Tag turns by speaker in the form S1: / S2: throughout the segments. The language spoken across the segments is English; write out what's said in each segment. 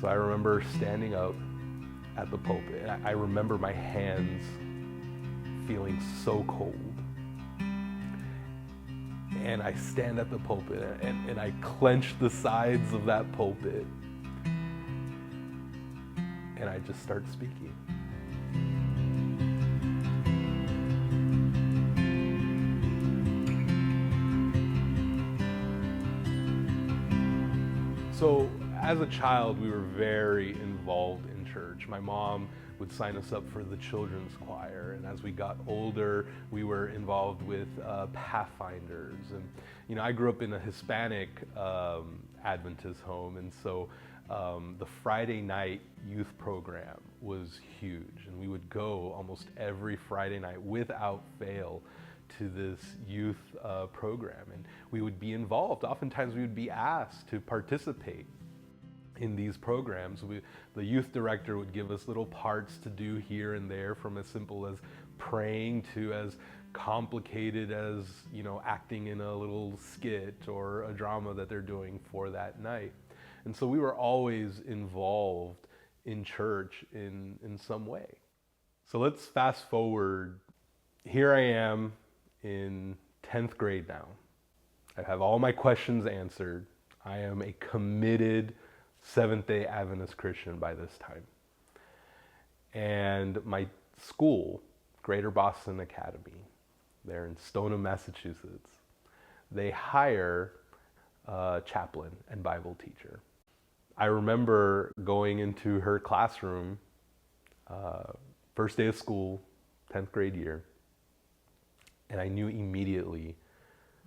S1: So I remember standing up at the pulpit, and I remember my hands feeling so cold. And I stand at the pulpit, and I clench the sides of that pulpit, and I just start speaking. So as a child, we were very involved in church. My mom would sign us up for the children's choir, and as we got older, we were involved with Pathfinders. And I grew up in a Hispanic Adventist home, and so the Friday night youth program was huge, and we would go almost every Friday night without fail to this youth program, and we would be involved. Oftentimes we would be asked to participate in these programs. The youth director would give us little parts to do here and there, from as simple as praying to as complicated as acting in a little skit or a drama that they're doing for that night. And so we were always involved in church in some way. So let's fast forward. Here I am in 10th grade now. I have all my questions answered. I am a committed Seventh-day Adventist Christian by this time. And my school, Greater Boston Academy, they're in Stoneham, Massachusetts, they hire a chaplain and Bible teacher. I remember going into her classroom, first day of school, 10th grade year, and I knew immediately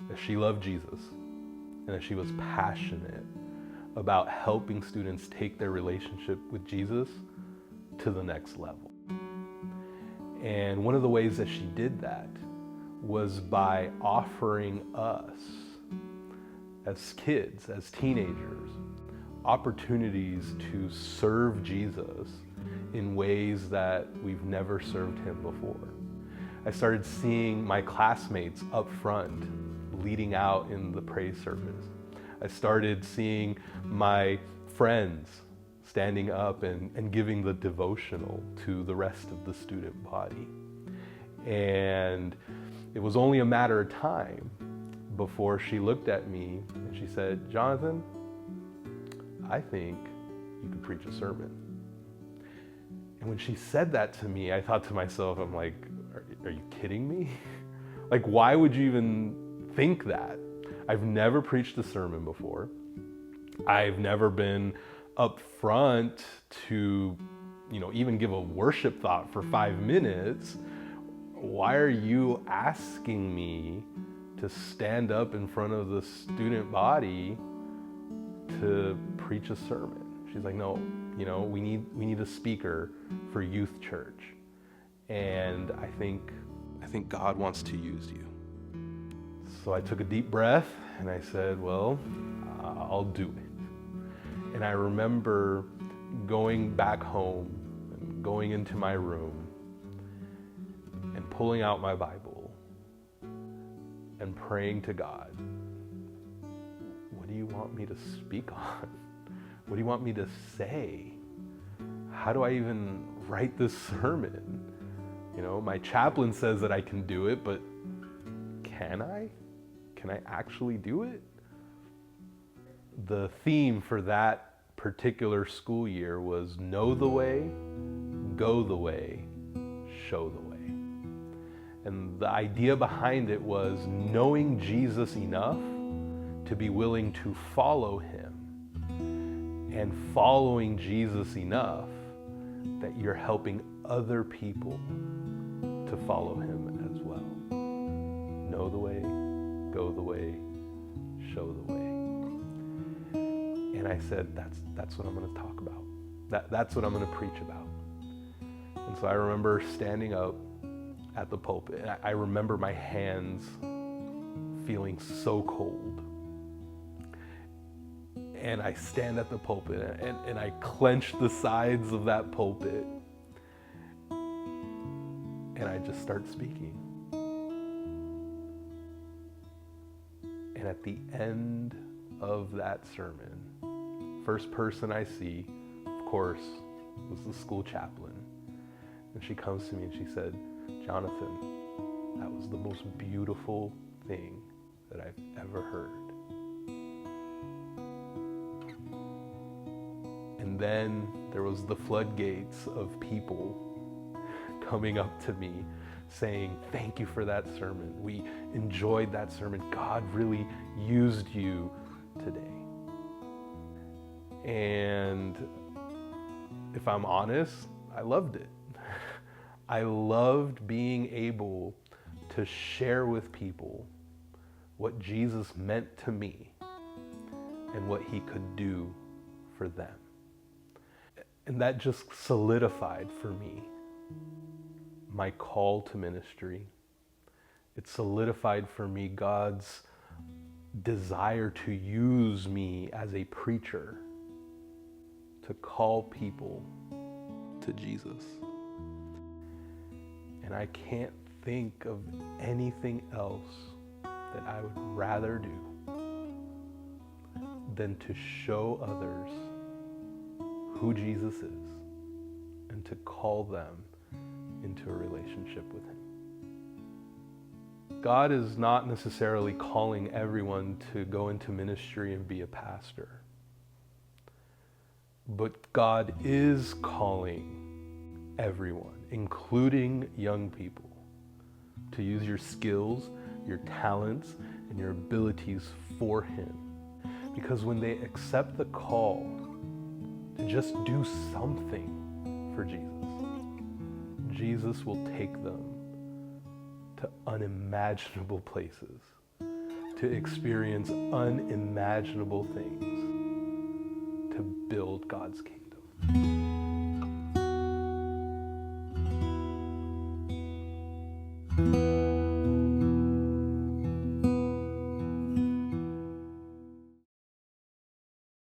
S1: that she loved Jesus and that she was passionate about helping students take their relationship with Jesus to the next level. And one of the ways that she did that was by offering us, as kids, as teenagers, opportunities to serve Jesus in ways that we've never served him before. I started seeing my classmates up front leading out in the praise service. I started seeing my friends standing up and giving the devotional to the rest of the student body. And it was only a matter of time before she looked at me and she said, "Jonathan, I think you could preach a sermon." And when she said that to me, I thought to myself, I'm like, are you kidding me? Like, why would you even think that? I've never preached a sermon before. I've never been up front to, even give a worship thought for 5 minutes. Why are you asking me to stand up in front of the student body to preach a sermon? She's like, no, we need a speaker for youth church. And I think God wants to use you. So I took a deep breath and I said, well, I'll do it. And I remember going back home and going into my room and pulling out my Bible and praying to God, what do you want me to speak on? What do you want me to say? How do I even write this sermon? My chaplain says that I can do it, but can I? Can I actually do it? The theme for that particular school year was know the way, go the way, show the way. And the idea behind it was knowing Jesus enough to be willing to follow him, and following Jesus enough that you're helping other people to follow him as well. Know the way, go the way, show the way. And I said, that's what I'm going to talk about. That's what I'm going to preach about. And so I remember standing up at the pulpit, and I remember my hands feeling so cold. And I stand at the pulpit and I clench the sides of that pulpit and I just start speaking. And at the end of that sermon, first person I see course, was the school chaplain. And she comes to me and she said, "Jonathan, that was the most beautiful thing that I've ever heard." And then there was the floodgates of people coming up to me saying, "Thank you for that sermon. We enjoyed that sermon. God really used you today." And if I'm honest, I loved it. I loved being able to share with people what Jesus meant to me and what he could do for them. And that just solidified for me my call to ministry. It solidified for me God's desire to use me as a preacher to call people to Jesus. And I can't think of anything else that I would rather do than to show others who Jesus is and to call them into a relationship with him. God is not necessarily calling everyone to go into ministry and be a pastor. But God is calling everyone, including young people, to use your skills, your talents, and your abilities for him. Because when they accept the call to just do something for Jesus, Jesus will take them to unimaginable places, to experience unimaginable things, to build God's kingdom.